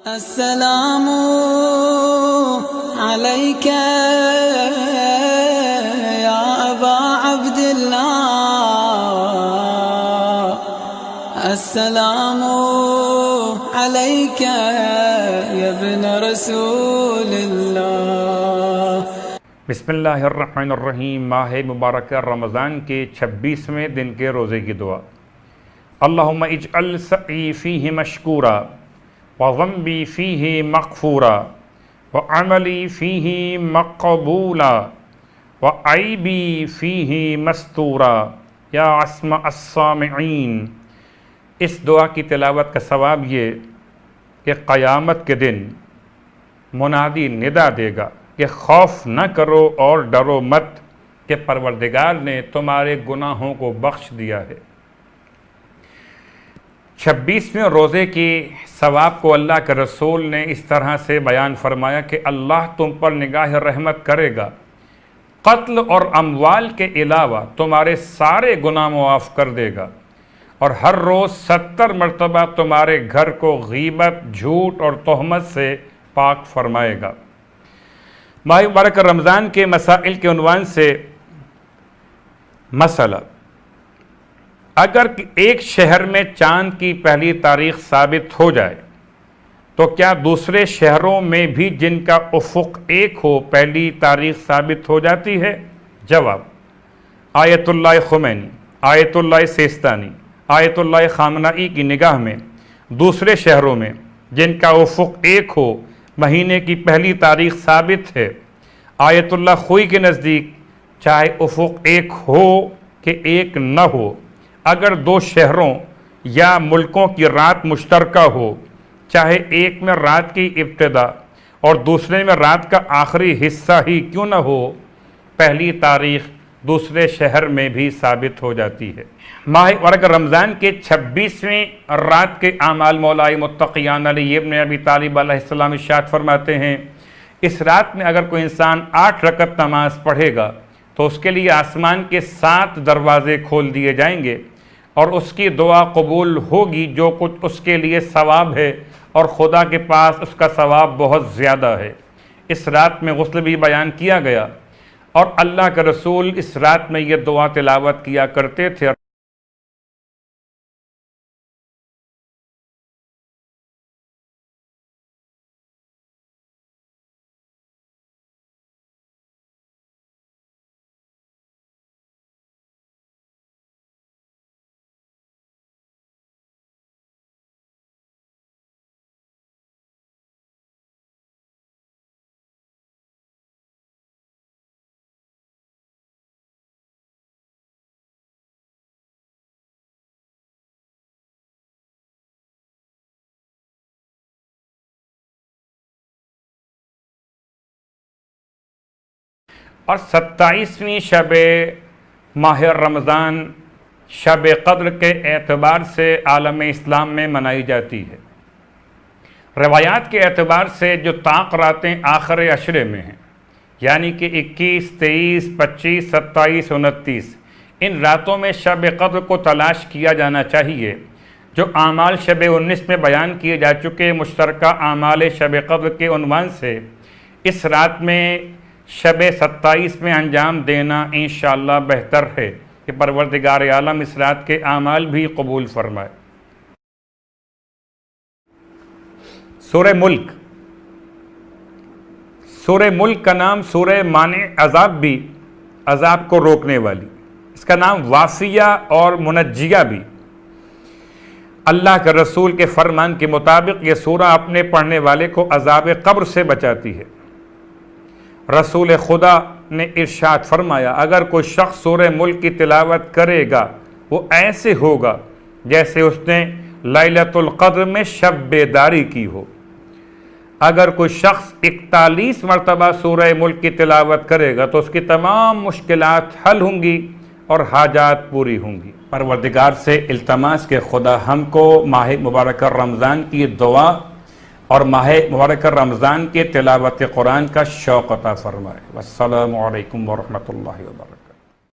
السلام عليك يا أبا عبد الله السلام عليك يا ابن رسول الله بسم اللہ الرحمن الرحیم۔ ماہ مبارکہ رمضان کے 26ویں دن کے روزے کی دعا۔ اللہم اجعل سعی فیہ مشکورا وذنبی فیہ مغفورا وعملی فیہ مقبولا وعیبی فیہ مستورا یا اسمع السامعین۔ اس دعا کی تلاوت کا ثواب یہ کہ قیامت کے دن منادی ندا دے گا کہ خوف نہ کرو اور ڈرو مت کہ پروردگار نے تمہارے گناہوں کو بخش دیا ہے۔ 26ویں روزے کی ثواب کو اللہ کے رسول نے اس طرح سے بیان فرمایا کہ اللہ تم پر نگاہ رحمت کرے گا، قتل اور اموال کے علاوہ تمہارے سارے گناہ معاف کر دے گا، اور ہر روز 70 مرتبہ تمہارے گھر کو غیبت، جھوٹ اور تہمت سے پاک فرمائے گا۔ ماہ مبارک رمضان کے مسائل کے عنوان سے مسئلہ: اگر ایک شہر میں چاند کی پہلی تاریخ ثابت ہو جائے تو کیا دوسرے شہروں میں بھی جن کا افق ایک ہو پہلی تاریخ ثابت ہو جاتی ہے؟ جواب: آیت اللہ خمینی، آیت اللہ سیستانی، آیت اللہ خامنائی کی نگاہ میں دوسرے شہروں میں جن کا افق ایک ہو مہینے کی پہلی تاریخ ثابت ہے۔ آیت اللہ خوئی کے نزدیک چاہے افق ایک ہو کہ ایک نہ ہو، اگر دو شہروں یا ملکوں کی رات مشترکہ ہو، چاہے ایک میں رات کی ابتدا اور دوسرے میں رات کا آخری حصہ ہی کیوں نہ ہو، پہلی تاریخ دوسرے شہر میں بھی ثابت ہو جاتی ہے۔ ماہ مبارک رمضان کے 26ویں رات کے اعمال مولا متقیان علی ابن ابی طالب علیہ السلام ارشاد فرماتے ہیں، اس رات میں اگر کوئی انسان 8 رکعت نماز پڑھے گا تو اس کے لیے آسمان کے 7 دروازے کھول دیے جائیں گے اور اس کی دعا قبول ہوگی، جو کچھ اس کے لیے ثواب ہے اور خدا کے پاس اس کا ثواب بہت زیادہ ہے۔ اس رات میں غسل بھی بیان کیا گیا اور اللہ کے رسول اس رات میں یہ دعا تلاوت کیا کرتے تھے۔ اور 27ویں شب ماہ رمضان شب قدر کے اعتبار سے عالم اسلام میں منائی جاتی ہے۔ روایات کے اعتبار سے جو طاق راتیں آخر عشرے میں ہیں، یعنی کہ 21، 23، 25، 27، 29، ان راتوں میں شب قدر کو تلاش کیا جانا چاہیے۔ جو اعمال شب 19 میں بیان کیے جا چکے مشترکہ اعمال شب قدر کے عنوان سے اس رات میں شب 27 میں انجام دینا انشاءاللہ بہتر ہے کہ پروردگار عالم اس رات کے اعمال بھی قبول فرمائے۔ سورہ ملک۔ سورہ ملک کا نام سورہ مانع عذاب بھی، عذاب کو روکنے والی، اس کا نام وافیہ اور منجیہ بھی۔ اللہ کے رسول کے فرمان کے مطابق یہ سورہ اپنے پڑھنے والے کو عذاب قبر سے بچاتی ہے۔ رسول خدا نے ارشاد فرمایا، اگر کوئی شخص سورہ ملک کی تلاوت کرے گا وہ ایسے ہوگا جیسے اس نے لیلۃ القدر میں شب بیداری کی ہو۔ اگر کوئی شخص 41 مرتبہ سورہ ملک کی تلاوت کرے گا تو اس کی تمام مشکلات حل ہوں گی اور حاجات پوری ہوں گی۔ پروردگار سے التماس کہ خدا ہم کو ماہ مبارکہ رمضان کی دعا اور ماہ مبارک رمضان کے تلاوت قرآن کا شوق عطا فرمائے۔ والسلام علیکم ورحمۃ اللہ وبرکاتہ۔